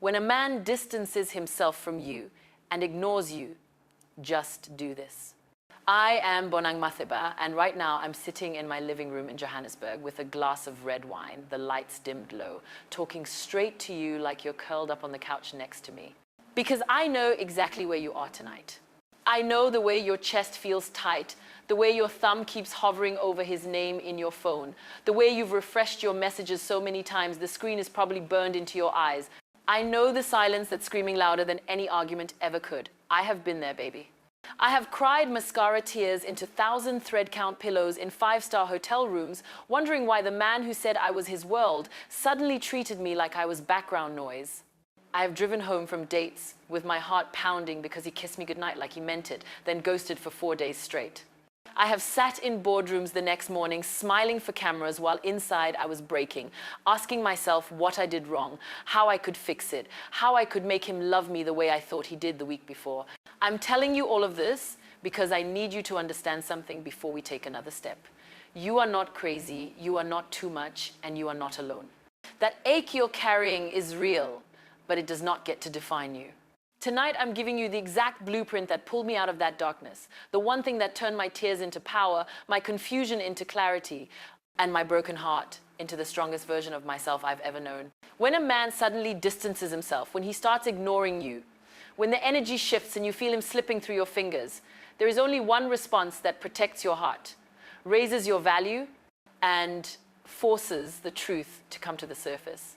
When a man distances himself from you and ignores you, just do this. I am Bonang Matheba, and right now I'm sitting in my living room in Johannesburg with a glass of red wine, the lights dimmed low, talking straight to you like you're curled up on the couch next to me. Because I know exactly where you are tonight. I know the way your chest feels tight, the way your thumb keeps hovering over his name in your phone, the way you've refreshed your messages so many times the screen is probably burned into your eyes. I know the silence that's screaming louder than any argument ever could. I have been there, baby. I have cried mascara tears into 1,000 thread count pillows in 5-star hotel rooms, wondering why the man who said I was his world suddenly treated me like I was background noise. I have driven home from dates with my heart pounding because he kissed me goodnight like he meant it, then ghosted for 4 days straight. I have sat in boardrooms the next morning, smiling for cameras while inside I was breaking, asking myself what I did wrong, how I could fix it, how I could make him love me the way I thought he did the week before. I'm telling you all of this because I need you to understand something before we take another step. You are not crazy, you are not too much, and you are not alone. That ache you're carrying is real, but it does not get to define you. Tonight, I'm giving you the exact blueprint that pulled me out of that darkness, the one thing that turned my tears into power, my confusion into clarity, and my broken heart into the strongest version of myself I've ever known. When a man suddenly distances himself, when he starts ignoring you, when the energy shifts and you feel him slipping through your fingers, there is only one response that protects your heart, raises your value, and forces the truth to come to the surface.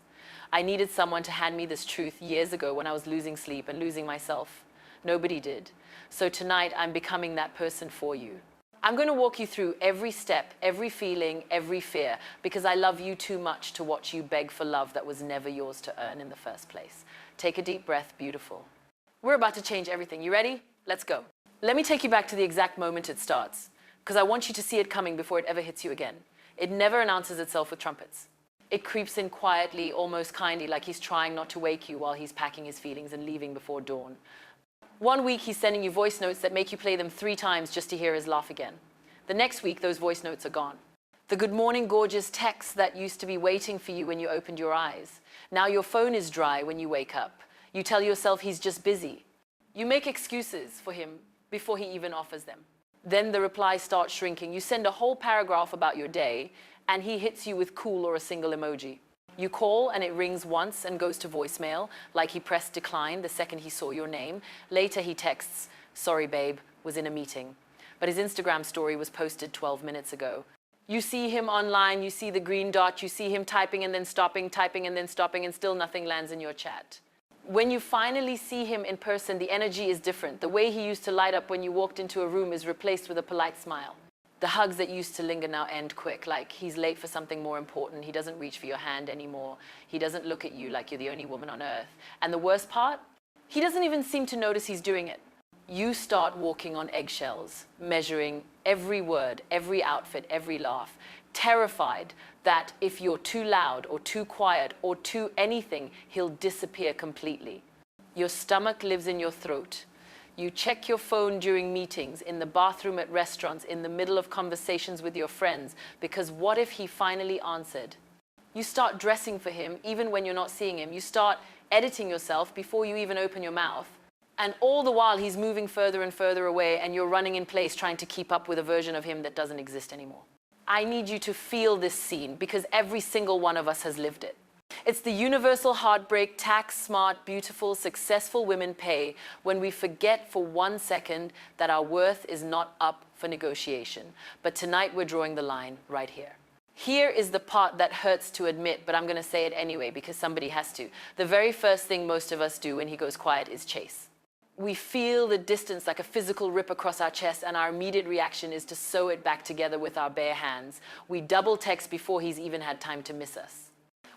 I needed someone to hand me this truth years ago when I was losing sleep and losing myself. Nobody did. So tonight, I'm becoming that person for you. I'm going to walk you through every step, every feeling, every fear, because I love you too much to watch you beg for love that was never yours to earn in the first place. Take a deep breath, beautiful. We're about to change everything. You ready? Let's go. Let me take you back to the exact moment it starts, because I want you to see it coming before it ever hits you again. It never announces itself with trumpets. It creeps in quietly, almost kindly, like he's trying not to wake you while he's packing his feelings and leaving before dawn. One week, he's sending you voice notes that make you play them 3 times just to hear his laugh again. The next week, those voice notes are gone. The good morning, gorgeous texts that used to be waiting for you when you opened your eyes. Now your phone is dry when you wake up. You tell yourself he's just busy. You make excuses for him before he even offers them. Then the replies start shrinking. You send a whole paragraph about your day, and he hits you with cool or a single emoji. You call and it rings once and goes to voicemail, like he pressed decline the second he saw your name. Later he texts, sorry babe, was in a meeting. But his Instagram story was posted 12 minutes ago. You see him online, you see the green dot, you see him typing and then stopping, typing and then stopping, and still nothing lands in your chat. When you finally see him in person, the energy is different. The way he used to light up when you walked into a room is replaced with a polite smile. The hugs that used to linger now end quick, like he's late for something more important. He doesn't reach for your hand anymore. He doesn't look at you like you're the only woman on earth. And the worst part, he doesn't even seem to notice he's doing it. You start walking on eggshells, measuring every word, every outfit, every laugh, terrified that if you're too loud or too quiet or too anything, he'll disappear completely. Your stomach lives in your throat. You check your phone during meetings, in the bathroom at restaurants, in the middle of conversations with your friends, because what if he finally answered? You start dressing for him even when you're not seeing him. You start editing yourself before you even open your mouth. And all the while he's moving further and further away and you're running in place trying to keep up with a version of him that doesn't exist anymore. I need you to feel this scene because every single one of us has lived it. It's the universal heartbreak tax-smart, beautiful, successful women pay when we forget for 1 second that our worth is not up for negotiation. But tonight we're drawing the line right here. Here is the part that hurts to admit, but I'm going to say it anyway because somebody has to. The very first thing most of us do when he goes quiet is chase. We feel the distance like a physical rip across our chest, and our immediate reaction is to sew it back together with our bare hands. We double text before he's even had time to miss us.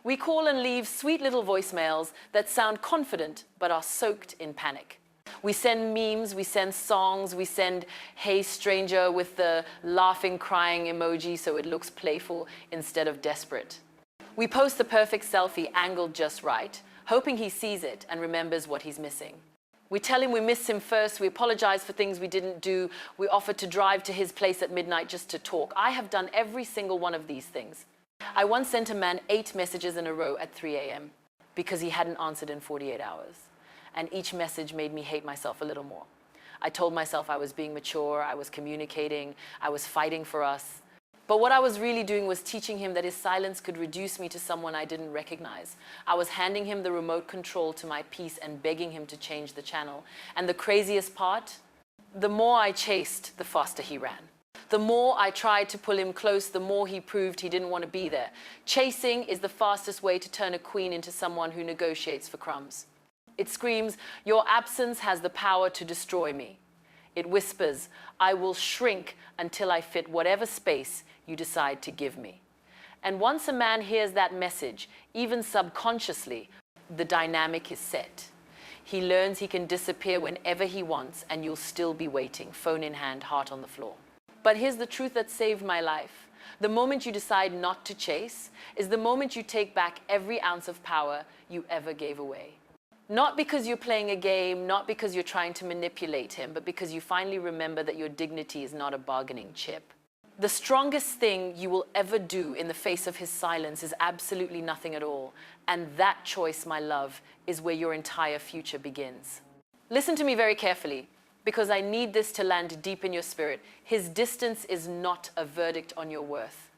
We call and leave sweet little voicemails that sound confident but are soaked in panic. We send memes, we send songs, we send hey stranger with the laughing, crying emoji so it looks playful instead of desperate. We post the perfect selfie angled just right, hoping he sees it and remembers what he's missing. We tell him we miss him first, we apologize for things we didn't do, we offer to drive to his place at midnight just to talk. I have done every single one of these things. I once sent a man 8 messages in a row at 3 a.m. because he hadn't answered in 48 hours. And each message made me hate myself a little more. I told myself I was being mature, I was communicating, I was fighting for us. But what I was really doing was teaching him that his silence could reduce me to someone I didn't recognize. I was handing him the remote control to my peace and begging him to change the channel. And the craziest part, the more I chased, the faster he ran. The more I tried to pull him close, the more he proved he didn't want to be there. Chasing is the fastest way to turn a queen into someone who negotiates for crumbs. It screams, "Your absence has the power to destroy me." It whispers, "I will shrink until I fit whatever space you decide to give me." And once a man hears that message, even subconsciously, the dynamic is set. He learns he can disappear whenever he wants, and you'll still be waiting, phone in hand, heart on the floor. But here's the truth that saved my life. The moment you decide not to chase is the moment you take back every ounce of power you ever gave away. Not because you're playing a game, not because you're trying to manipulate him, but because you finally remember that your dignity is not a bargaining chip. The strongest thing you will ever do in the face of his silence is absolutely nothing at all. And that choice, my love, is where your entire future begins. Listen to me very carefully, because I need this to land deep in your spirit. His distance is not a verdict on your worth.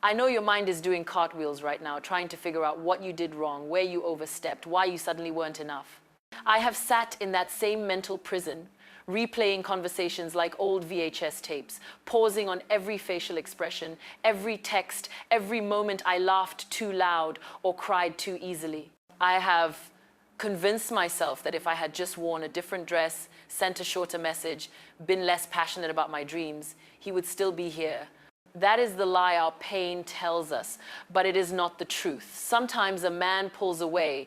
I know your mind is doing cartwheels right now, trying to figure out what you did wrong, where you overstepped, why you suddenly weren't enough. I have sat in that same mental prison, replaying conversations like old VHS tapes, pausing on every facial expression, every text, every moment I laughed too loud or cried too easily. I have convinced myself that if I had just worn a different dress, sent a shorter message, been less passionate about my dreams, he would still be here. That is the lie our pain tells us, but it is not the truth. Sometimes a man pulls away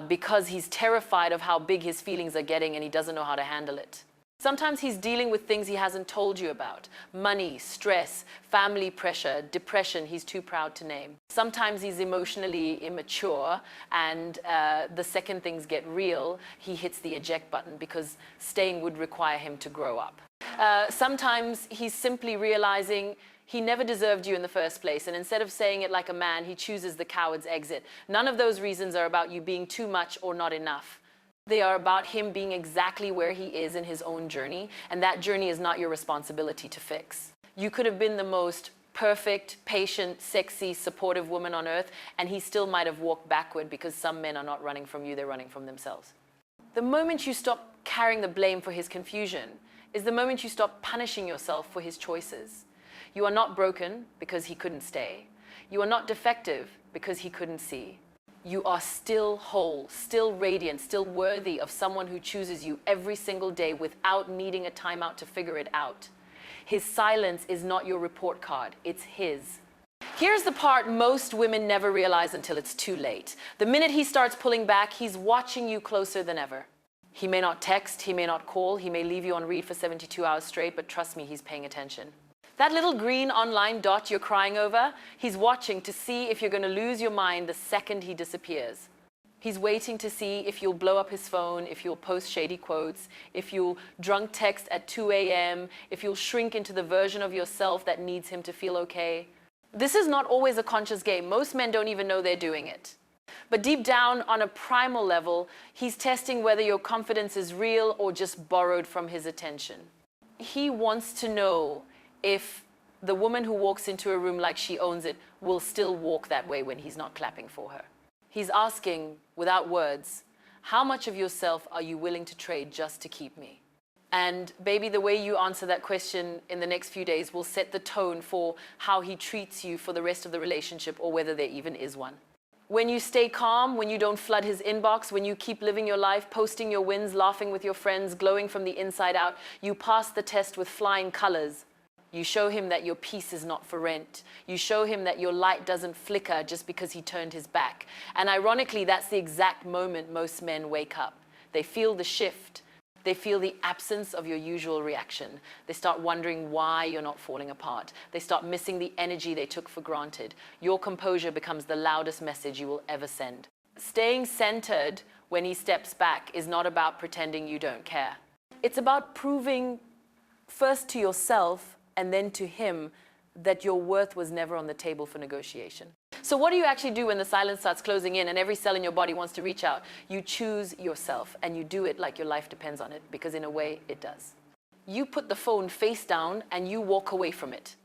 because he's terrified of how big his feelings are getting and he doesn't know how to handle it. Sometimes he's dealing with things he hasn't told you about. Money, stress, family pressure, depression he's too proud to name. Sometimes he's emotionally immature and the second things get real, he hits the eject button because staying would require him to grow up. Sometimes he's simply realizing he never deserved you in the first place, and instead of saying it like a man, he chooses the coward's exit. None of those reasons are about you being too much or not enough. They are about him being exactly where he is in his own journey, and that journey is not your responsibility to fix. You could have been the most perfect, patient, sexy, supportive woman on earth, and he still might have walked backward because some men are not running from you, they're running from themselves. The moment you stop carrying the blame for his confusion is the moment you stop punishing yourself for his choices. You are not broken because he couldn't stay. You are not defective because he couldn't see. You are still whole, still radiant, still worthy of someone who chooses you every single day without needing a timeout to figure it out. His silence is not your report card, it's his. Here's the part most women never realize until it's too late. The minute he starts pulling back, he's watching you closer than ever. He may not text, he may not call, he may leave you on read for 72 hours straight, but trust me, he's paying attention. That little green online dot you're crying over, he's watching to see if you're going to lose your mind the second he disappears. He's waiting to see if you'll blow up his phone, if you'll post shady quotes, if you'll drunk text at 2 a.m., if you'll shrink into the version of yourself that needs him to feel okay. This is not always a conscious game. Most men don't even know they're doing it. But deep down, on a primal level, he's testing whether your confidence is real or just borrowed from his attention. He wants to know if the woman who walks into a room like she owns it will still walk that way when he's not clapping for her. He's asking, without words, how much of yourself are you willing to trade just to keep me? And baby, the way you answer that question in the next few days will set the tone for how he treats you for the rest of the relationship, or whether there even is one. When you stay calm, when you don't flood his inbox, when you keep living your life, posting your wins, laughing with your friends, glowing from the inside out, you pass the test with flying colors. You show him that your peace is not for rent. You show him that your light doesn't flicker just because he turned his back. And ironically, that's the exact moment most men wake up. They feel the shift. They feel the absence of your usual reaction. They start wondering why you're not falling apart. They start missing the energy they took for granted. Your composure becomes the loudest message you will ever send. Staying centered when he steps back is not about pretending you don't care. It's about proving first to yourself and then to him that your worth was never on the table for negotiation. So what do you actually do when the silence starts closing in and every cell in your body wants to reach out? You choose yourself, and you do it like your life depends on it, because in a way it does. You put the phone face down and you walk away from it.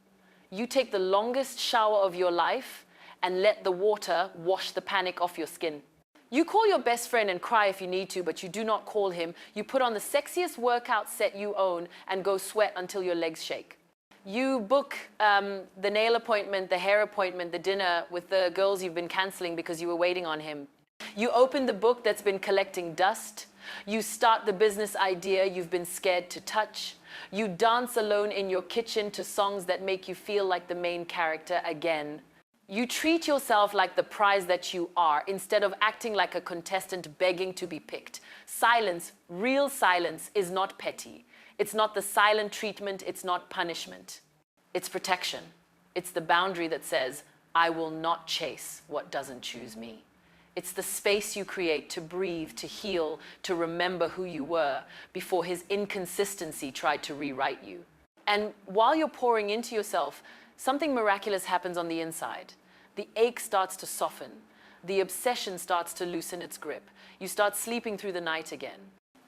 You take the longest shower of your life and let the water wash the panic off your skin. You call your best friend and cry if you need to, but you do not call him. You put on the sexiest workout set you own and go sweat until your legs shake. You book the nail appointment, the hair appointment, the dinner with the girls you've been canceling because you were waiting on him. You open the book that's been collecting dust. You start the business idea you've been scared to touch. You dance alone in your kitchen to songs that make you feel like the main character again. You treat yourself like the prize that you are, instead of acting like a contestant begging to be picked. Silence, real silence, is not petty. It's not the silent treatment, it's not punishment. It's protection. It's the boundary that says, I will not chase what doesn't choose me. It's the space you create to breathe, to heal, to remember who you were before his inconsistency tried to rewrite you. And while you're pouring into yourself, something miraculous happens on the inside. The ache starts to soften. The obsession starts to loosen its grip. You start sleeping through the night again.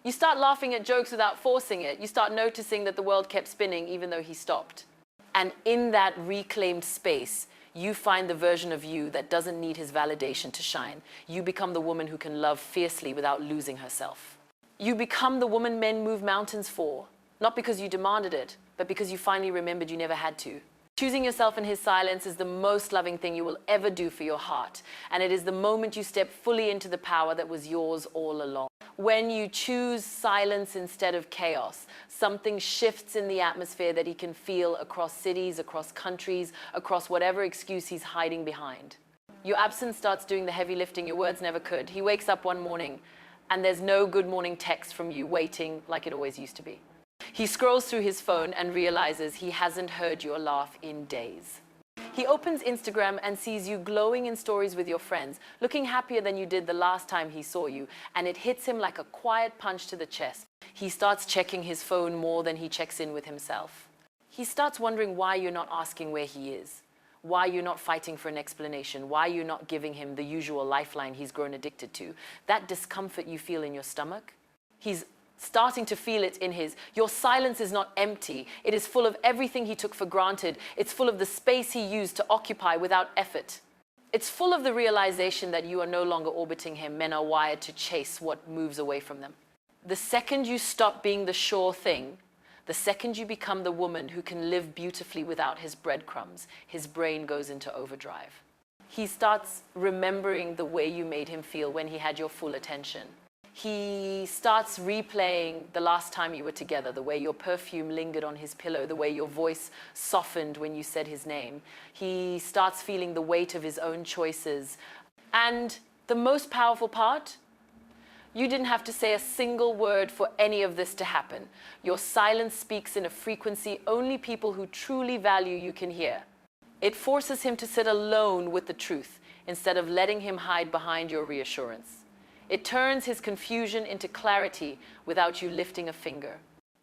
You start laughing at jokes without forcing it. You start noticing that the world kept spinning even though he stopped. And in that reclaimed space, you find the version of you that doesn't need his validation to shine. You become the woman who can love fiercely without losing herself. You become the woman men move mountains for, not because you demanded it, but because you finally remembered you never had to. Choosing yourself in his silence is the most loving thing you will ever do for your heart. And it is the moment you step fully into the power that was yours all along. When you choose silence instead of chaos, something shifts in the atmosphere that he can feel across cities, across countries, across whatever excuse he's hiding behind. Your absence starts doing the heavy lifting your words never could. He wakes up one morning and there's no good morning text from you waiting like it always used to be. He scrolls through his phone and realizes he hasn't heard your laugh in days. He opens Instagram and sees you glowing in stories with your friends, looking happier than you did the last time he saw you, and it hits him like a quiet punch to the chest. He starts checking his phone more than he checks in with himself. He starts wondering why you're not asking where he is, why you're not fighting for an explanation, why you're not giving him the usual lifeline he's grown addicted to. That discomfort you feel in your stomach, he's starting to feel it in his. Your silence is not empty. It is full of everything he took for granted. It's full of the space he used to occupy without effort. It's full of the realization that you are no longer orbiting him. Men are wired to chase what moves away from them. The second you stop being the sure thing, the second you become the woman who can live beautifully without his breadcrumbs, his brain goes into overdrive. He starts remembering the way you made him feel when he had your full attention. He starts replaying the last time you were together, the way your perfume lingered on his pillow, the way your voice softened when you said his name. He starts feeling the weight of his own choices. And the most powerful part, you didn't have to say a single word for any of this to happen. Your silence speaks in a frequency only people who truly value you can hear. It forces him to sit alone with the truth instead of letting him hide behind your reassurance. It turns his confusion into clarity without you lifting a finger.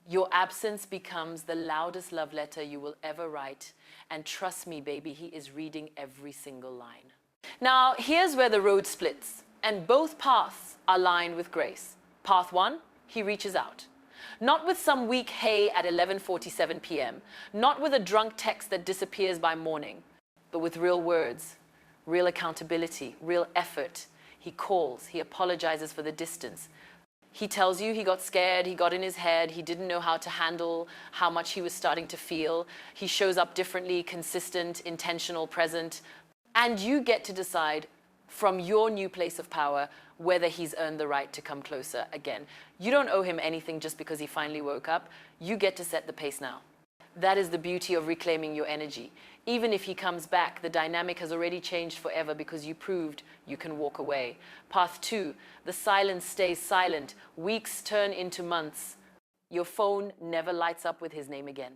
Your absence becomes the loudest love letter you will ever write. And trust me, baby, he is reading every single line. Now, here's where the road splits, and both paths are lined with grace. Path one, he reaches out. Not with some weak hey at 11:47 p.m., not with a drunk text that disappears by morning, but with real words, real accountability, real effort. He calls, he apologizes for the distance. He tells you he got scared, he got in his head, he didn't know how to handle how much he was starting to feel. He shows up differently, consistent, intentional, present. And you get to decide from your new place of power whether he's earned the right to come closer again. You don't owe him anything just because he finally woke up. You get to set the pace now. That is the beauty of reclaiming your energy. Even if he comes back, the dynamic has already changed forever because you proved you can walk away. Path two, the silence stays silent. Weeks turn into months. Your phone never lights up with his name again.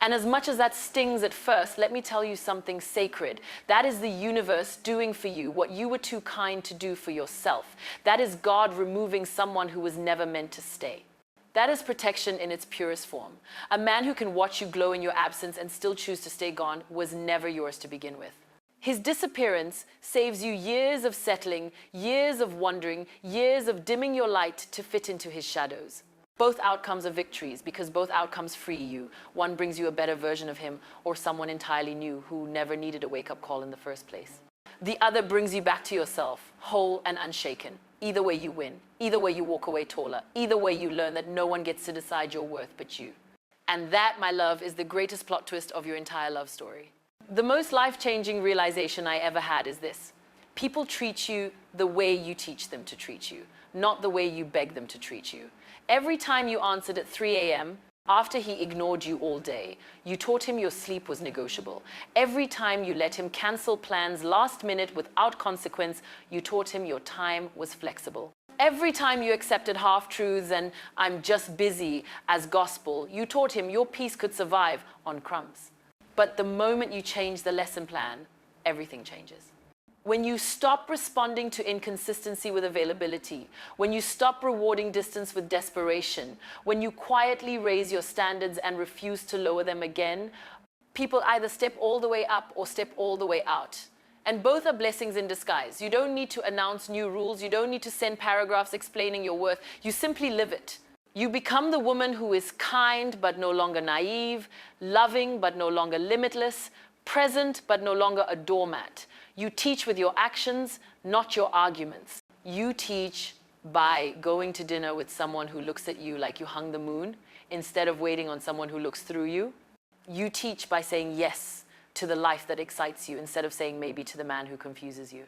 And as much as that stings at first, let me tell you something sacred. That is the universe doing for you what you were too kind to do for yourself. That is God removing someone who was never meant to stay. That is protection in its purest form. A man who can watch you glow in your absence and still choose to stay gone was never yours to begin with. His disappearance saves you years of settling, years of wandering, years of dimming your light to fit into his shadows. Both outcomes are victories because both outcomes free you. One brings you a better version of him or someone entirely new who never needed a wake-up call in the first place. The other brings you back to yourself, whole and unshaken. Either way you win. Either way you walk away taller. Either way you learn that no one gets to decide your worth but you. And that, my love, is the greatest plot twist of your entire love story. The most life-changing realization I ever had is this. People treat you the way you teach them to treat you, not the way you beg them to treat you. Every time you answered at 3 a.m., after he ignored you all day, you taught him your sleep was negotiable. Every time you let him cancel plans last minute without consequence, you taught him your time was flexible. Every time you accepted half-truths and "I'm just busy" as gospel, you taught him your peace could survive on crumbs. But the moment you change the lesson plan, everything changes. When you stop responding to inconsistency with availability, when you stop rewarding distance with desperation, when you quietly raise your standards and refuse to lower them again, people either step all the way up or step all the way out. And both are blessings in disguise. You don't need to announce new rules. You don't need to send paragraphs explaining your worth. You simply live it. You become the woman who is kind but no longer naive, loving but no longer limitless, present but no longer a doormat. You teach with your actions, not your arguments. You teach by going to dinner with someone who looks at you like you hung the moon instead of waiting on someone who looks through you. You teach by saying yes to the life that excites you instead of saying maybe to the man who confuses you.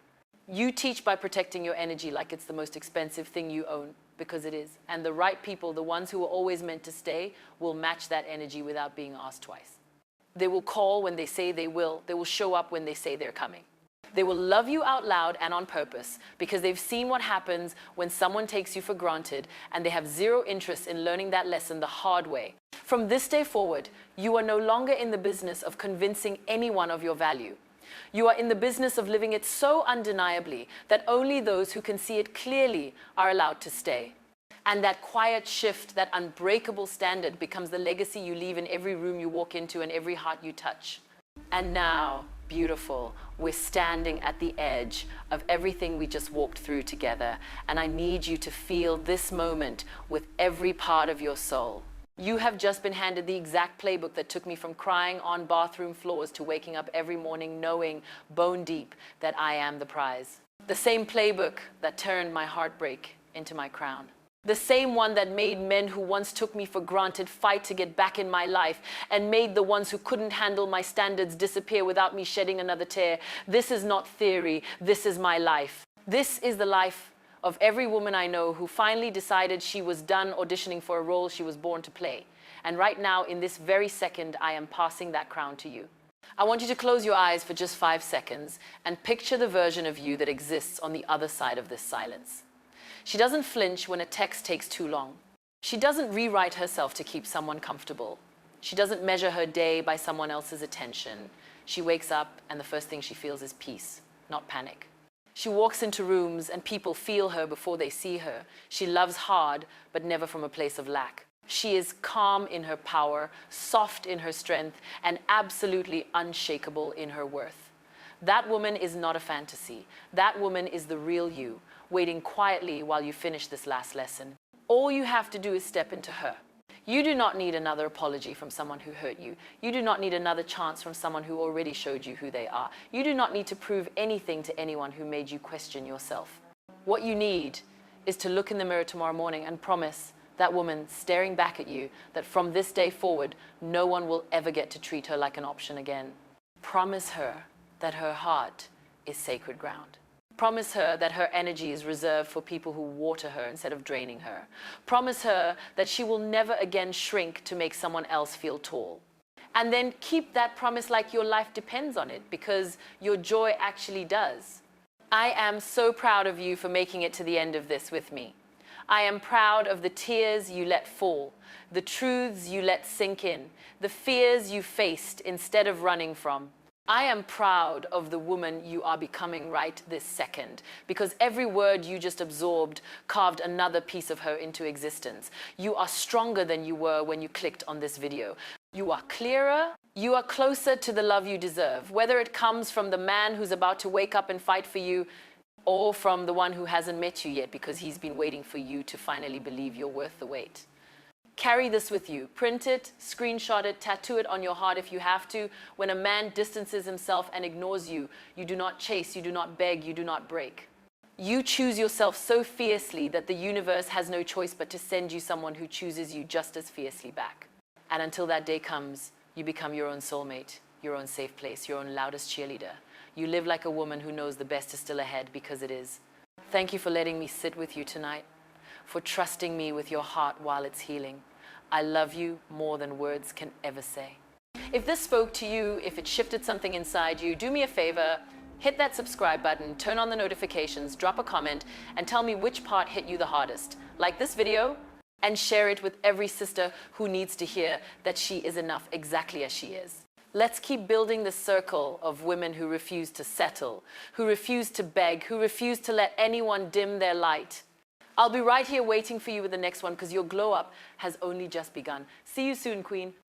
You teach by protecting your energy like it's the most expensive thing you own, because it is. And the right people, the ones who are always meant to stay, will match that energy without being asked twice. They will call when they say they will. They will show up when they say they're coming. They will love you out loud and on purpose because they've seen what happens when someone takes you for granted and they have zero interest in learning that lesson the hard way. From this day forward, you are no longer in the business of convincing anyone of your value. You are in the business of living it so undeniably that only those who can see it clearly are allowed to stay. And that quiet shift, that unbreakable standard becomes the legacy you leave in every room you walk into and every heart you touch. And now, beautiful, we're standing at the edge of everything we just walked through together. And I need you to feel this moment with every part of your soul. You have just been handed the exact playbook that took me from crying on bathroom floors to waking up every morning knowing bone deep that I am the prize. The same playbook that turned my heartbreak into my crown. The same one that made men who once took me for granted fight to get back in my life and made the ones who couldn't handle my standards disappear without me shedding another tear. This is not theory. This is my life. This is the life of every woman I know who finally decided she was done auditioning for a role she was born to play. And right now, in this very second, I am passing that crown to you. I want you to close your eyes for just 5 seconds and picture the version of you that exists on the other side of this silence. She doesn't flinch when a text takes too long. She doesn't rewrite herself to keep someone comfortable. She doesn't measure her day by someone else's attention. She wakes up and the first thing she feels is peace, not panic. She walks into rooms and people feel her before they see her. She loves hard, but never from a place of lack. She is calm in her power, soft in her strength, and absolutely unshakable in her worth. That woman is not a fantasy. That woman is the real you, waiting quietly while you finish this last lesson. All you have to do is step into her. You do not need another apology from someone who hurt you. You do not need another chance from someone who already showed you who they are. You do not need to prove anything to anyone who made you question yourself. What you need is to look in the mirror tomorrow morning and promise that woman staring back at you that from this day forward, no one will ever get to treat her like an option again. Promise her that her heart is sacred ground. Promise her that her energy is reserved for people who water her instead of draining her. Promise her that she will never again shrink to make someone else feel tall. And then keep that promise like your life depends on it, because your joy actually does. I am so proud of you for making it to the end of this with me. I am proud of the tears you let fall, the truths you let sink in, the fears you faced instead of running from. I am proud of the woman you are becoming right this second, because every word you just absorbed carved another piece of her into existence. You are stronger than you were when you clicked on this video. You are clearer. You are closer to the love you deserve, whether it comes from the man who's about to wake up and fight for you, or from the one who hasn't met you yet because he's been waiting for you to finally believe you're worth the wait. Carry this with you. Print it, screenshot it, tattoo it on your heart if you have to. When a man distances himself and ignores you, you do not chase, you do not beg, you do not break. You choose yourself so fiercely that the universe has no choice but to send you someone who chooses you just as fiercely back. And until that day comes, you become your own soulmate, your own safe place, your own loudest cheerleader. You live like a woman who knows the best is still ahead, because it is. Thank you for letting me sit with you tonight, for trusting me with your heart while it's healing. I love you more than words can ever say. If this spoke to you, if it shifted something inside you, do me a favor, hit that subscribe button, turn on the notifications, drop a comment, and tell me which part hit you the hardest. Like this video, and share it with every sister who needs to hear that she is enough exactly as she is. Let's keep building this circle of women who refuse to settle, who refuse to beg, who refuse to let anyone dim their light. I'll be right here waiting for you with the next one, because your glow up has only just begun. See you soon, Queen.